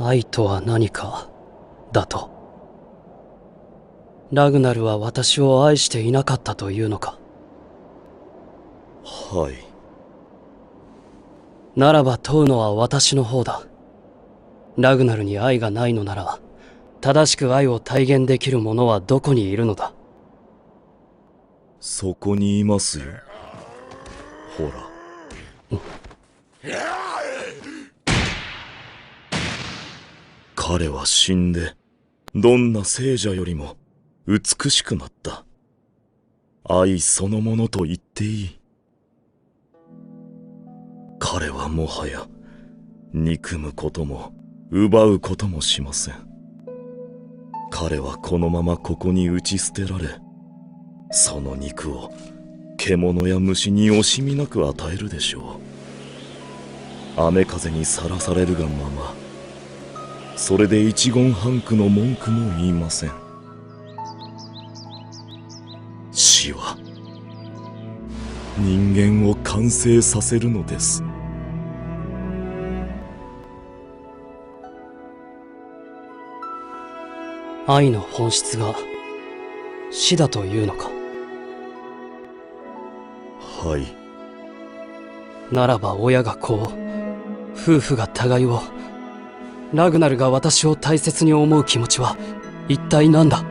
愛とは何か、だと。ラグナルは私を愛していなかったというのか。はい。ならば問うのは私の方だ。ラグナルに愛がないのなら、正しく愛を体現できる者はどこにいるのだ。そこにいますよ。ほら。彼は死んで、どんな聖者よりも美しくなった。愛そのものと言っていい。彼はもはや、憎むことも、奪うこともしません。彼はこのままここに打ち捨てられ、その肉を獣や虫に惜しみなく与えるでしょう。雨風にさらされるがまま、それで一言半句の文句も言いません。死は人間を完成させるのです。愛の本質が死だというのか。はい。ならば親が子を、夫婦が互いを、ラグナルが私を大切に思う気持ちは一体何だ。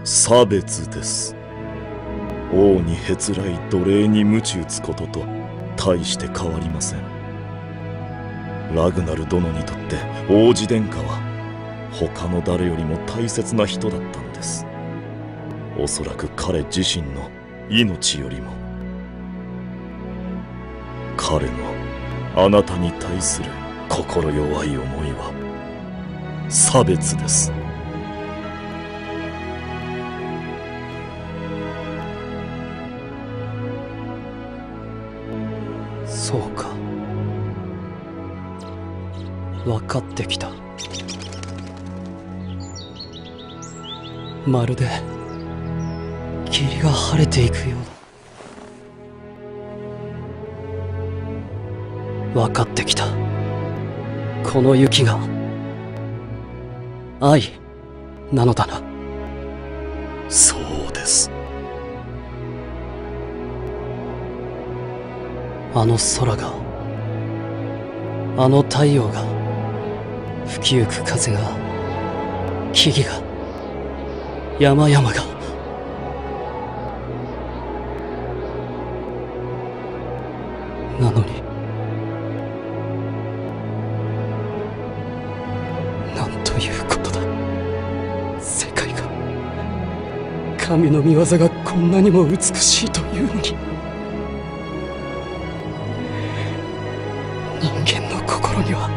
差別です。王にへつらい奴隷に鞭打つことと大して変わりません。ラグナル殿にとって王子殿下は他の誰よりも大切な人だったのです。おそらく彼自身の命よりも。彼のあなたに対する心弱い思いは差別です。そうか。分かってきた。まるで霧が晴れていくようだ。分かってきた。この雪が愛なのだな。そうです。あの空が、あの太陽が、吹きゆく風が、木々が、山々が。なのに、なんということだ。世界が、神の御業がこんなにも美しいというのに。人間の心には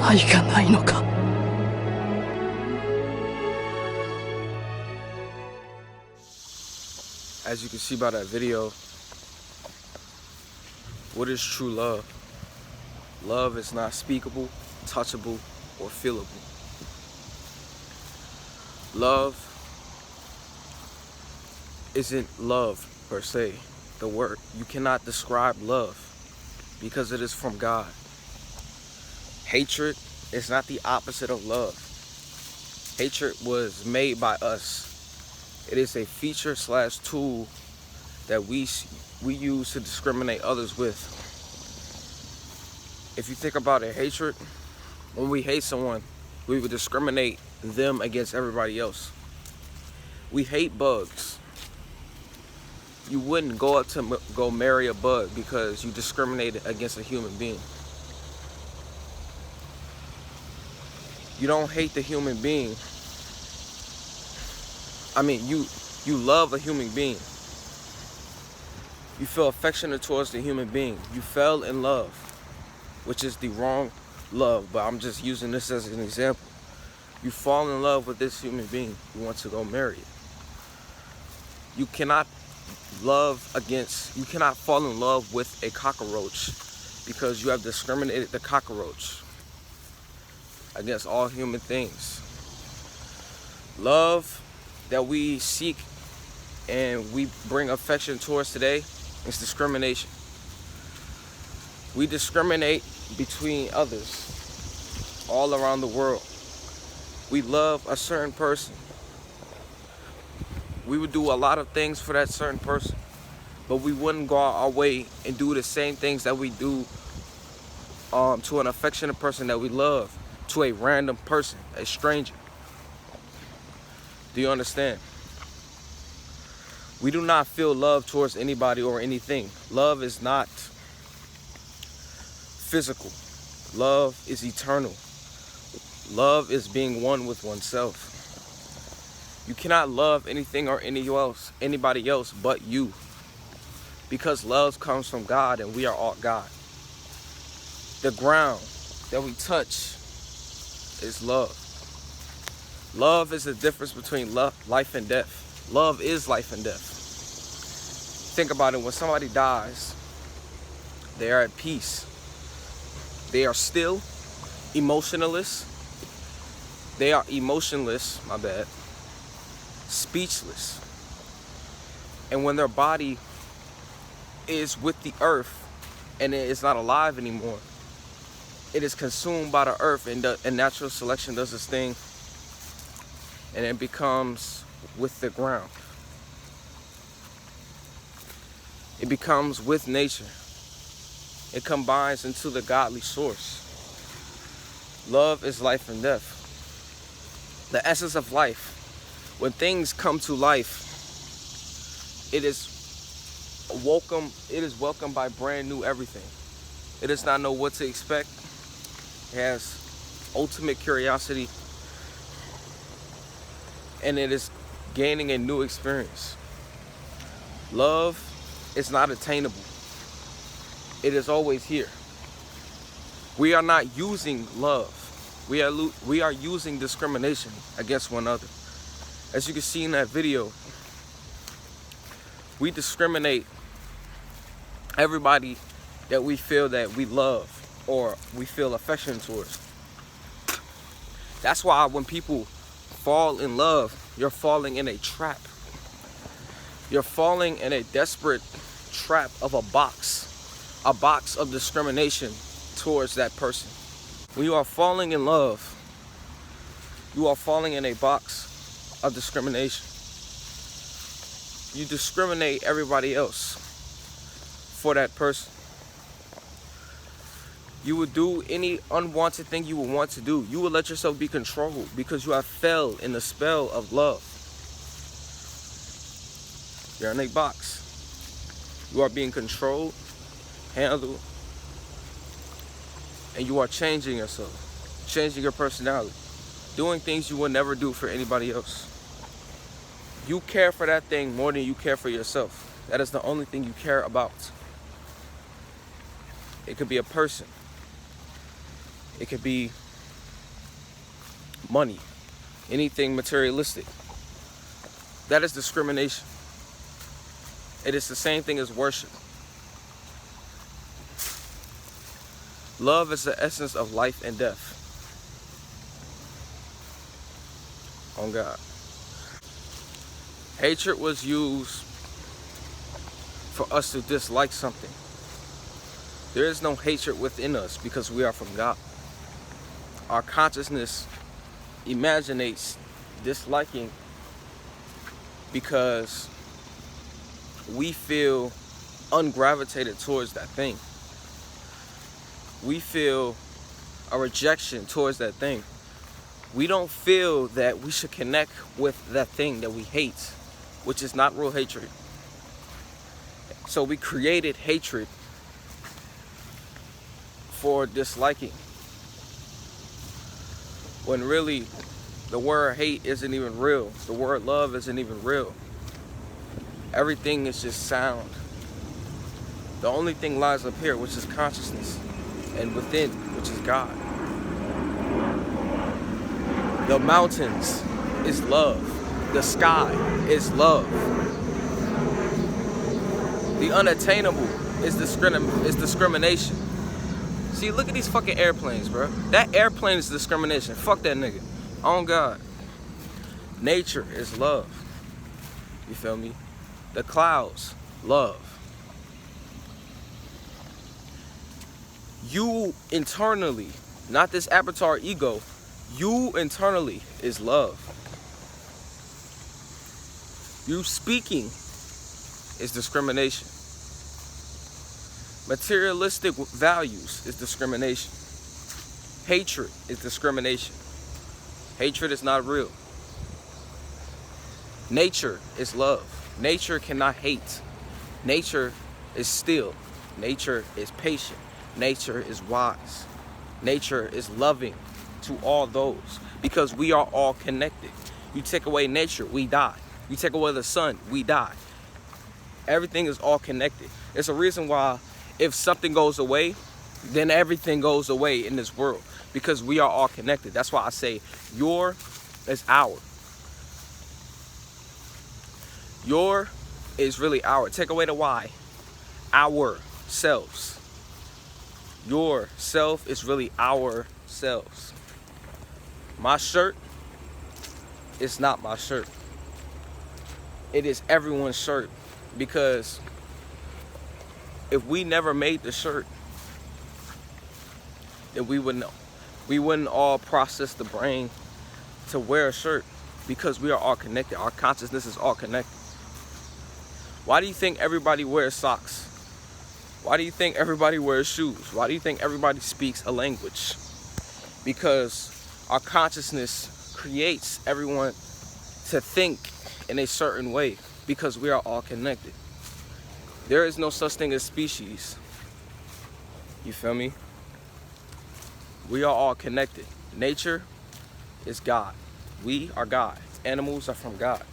愛がないのか。As you can see by that video, what is true love? Love is not speakable, touchable, or feelable. Love isn't love per se. The word, you cannot describe love because it is from God. Hatred is not the opposite of love. Hatred was made by us. It is a feature / tool that we use to discriminate others with. If you think about it, hatred, when we hate someone, we would discriminate them against everybody else. We hate bugs. You wouldn't go up to go marry a bug because you discriminated against a human being. You don't hate the human being. I mean, you love a human being. You feel affectionate towards the human being. You fell in love, which is the wrong love, but I'm just using this as an example. You fall in love with this human being. You want to go marry it. You cannot fall in love with a cockroach because you have discriminated the cockroach against all human things. Love that we seek and we bring affection towards today is discrimination. We discriminate between others. all around the world. We love a certain person. We would do a lot of things for that certain person, but we wouldn't go out our way and do the same things that we do to an affectionate person that we love, to a random person, a stranger. Do you understand? We do not feel love towards anybody or anything. Love is not physical. Love is eternal. Love is being one with oneself. You cannot love anything or anybody else but you, because love comes from God and we are all God. The ground that we touch is love. Love is the difference between life and death. Love is life and death. Think about it. When somebody dies, they are at peace. They are still emotionless. They are emotionless, my bad. Speechless. And when their body is with the earth and it is not alive anymore, it is consumed by the earth, and natural selection does this thing, and it becomes with the ground. It becomes with nature. It combines into the godly source. Love is life and death. The essence of life. When things come to life, it is welcomed by brand new everything. It does not know what to expect. It has ultimate curiosity, and it is gaining a new experience. Love is not attainable. It is always here. We are not using love. We are using discrimination against one another. As you can see in that video, we discriminate everybody that we feel that we love or we feel affection towards. That's why when people fall in love, you're falling in a trap. You're falling in a desperate trap of a box of discrimination towards that person. When you are falling in love, you are falling in a box of discrimination. You discriminate everybody else for that person. You would do any unwanted thing you would want to do. You would let yourself be controlled because you have fell in the spell of love. You're in a box. You are being controlled, handled, and you are changing yourself, changing your personality, doing things you would never do for anybody else. You care for that thing more than you care for yourself. That is the only thing you care about. It could be a person. It could be money, anything materialistic. That is discrimination. It is the same thing as worship. Love is the essence of life and death. On God. Hatred was used for us to dislike something. There is no hatred within us because we are from God. Our consciousness imaginates disliking because we feel ungravitated towards that thing. We feel a rejection towards that thing. We don't feel that we should connect with that thing that we hate, which is not real hatred. So we created hatred for disliking, when really the word hate isn't even real. The word love isn't even real. Everything is just sound. The only thing lies up here, which is consciousness, and within, which is God. The mountains is love. The sky is love. The unattainable is discrimination. See, look at these fucking airplanes, bro. That airplane is discrimination. Fuck that nigga. On God. Nature is love. You feel me? The clouds, love. You internally not this avatar ego. You internally is love. You speaking is discrimination. Materialistic values is discrimination. Hatred is discrimination. Hatred is not real. Nature is love. Nature cannot hate. Nature is still. Nature is patient. Nature is wise. Nature is loving to all those, because we are all connected. You take away nature, we die. You take away the sun, we die. Everything is all connected. It's a reason why if something goes away, then everything goes away in this world, because we are all connected. That's why I say your is our. Your is really our. Take away the why. Ourselves. Your self is really ourselves. My shirt is not my shirt. It is everyone's shirt, because if we never made the shirt, then we wouldn't all process the brain to wear a shirt, because we are all connected. Our consciousness is all connected. Why do you think everybody wears socks? Why do you think everybody wears shoes? Why do you think everybody speaks a language? Because our consciousness creates everyone to think in a certain way, because we are all connected. There is no such thing as species. You feel me? We are all connected. Nature is God. We are God. Animals are from God.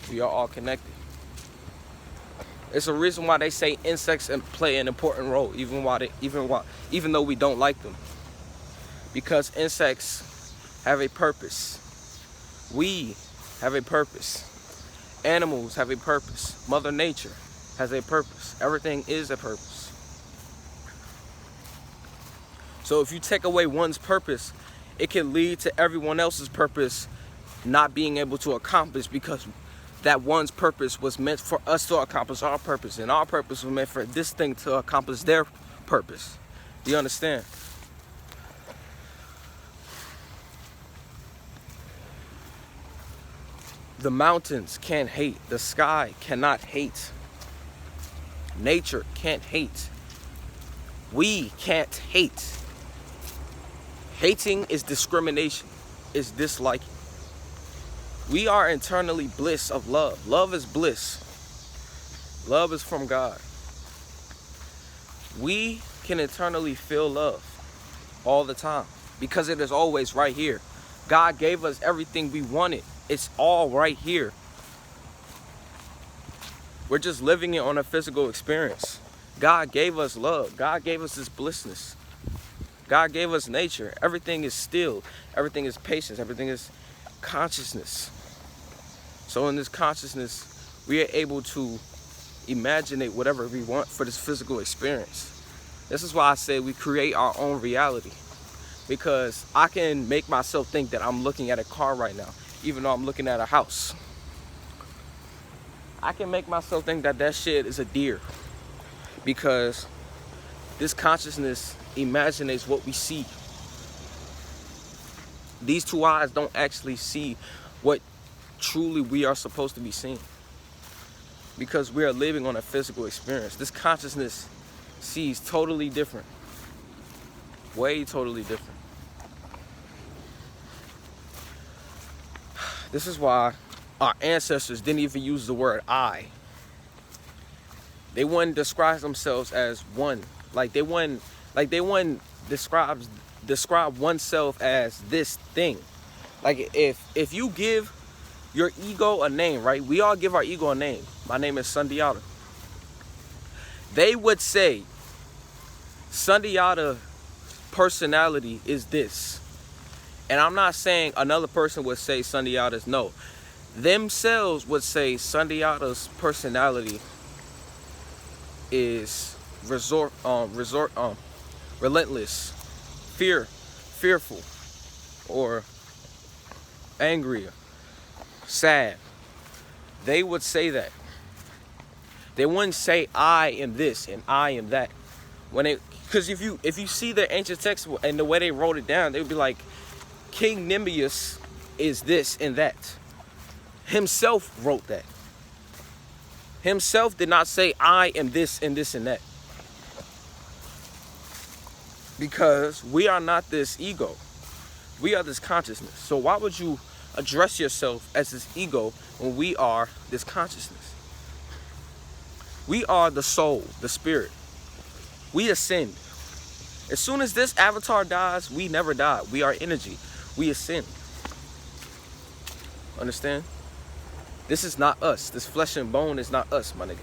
We are all connected. It's a reason why they say insects play an important role, even though we don't like them. Because insects have a purpose. We have a purpose. Animals have a purpose. Mother Nature has a purpose. Everything is a purpose. So if you take away one's purpose, it can lead to everyone else's purpose not being able to accomplish, because that one's purpose was meant for us to accomplish our purpose, and our purpose was meant for this thing to accomplish their purpose. Do you understand? The mountains can't hate. The sky cannot hate. Nature can't hate. We can't hate. Hating is discrimination, is disliking. We are internally bliss of love. Love is bliss. Love is from God. We can internally feel love all the time, because it is always right here. God gave us everything we wanted. It's all right here. We're just living it on a physical experience. God gave us love. God gave us this blissness. God gave us nature. Everything is still. Everything is patience. Everything is consciousness. So in this consciousness, we are able to imaginate whatever we want for this physical experience. This is why I say we create our own reality. Because I can make myself think that I'm looking at a car right now, even though I'm looking at a house. I can make myself think that that shit is a deer, because this consciousness imagines what we see. These two eyes don't actually see what truly we are supposed to be seeing, because we are living on a physical experience. This consciousness sees totally different, way totally different. This is why our ancestors didn't even use the word I. They wouldn't describe themselves as one. They wouldn't describe oneself as this thing. Like if you give your ego a name, right? We all give our ego a name. My name is Sundiata. They would say Sundiata personality is this. And I'm not saying another person would say Sundiata's, no. Themselves would say Sundiata's personality is relentless, fearful, or angry, sad. They would say that. They wouldn't say I am this and I am that. when they, because if you see the ancient text and the way they wrote it down, they would be like, King Nimbus is this and that. Himself wrote that. Himself did not say, I am this and this and that. Because we are not this ego. We are this consciousness. So why would you address yourself as this ego when we are this consciousness? We are the soul, the spirit. We ascend. As soon as this avatar dies, we never die. We are energy. We ascend. Understand? This is not us. This flesh and bone is not us, my nigga.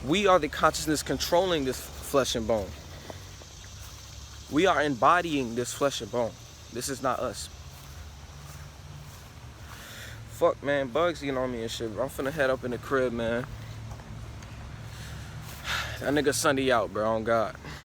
We are the consciousness controlling this flesh and bone. We are embodying this flesh and bone. This is not us. Fuck, man. Bugs getting on me and shit, bro. I'm finna head up in the crib, man. That nigga Sunday out, bro. On God.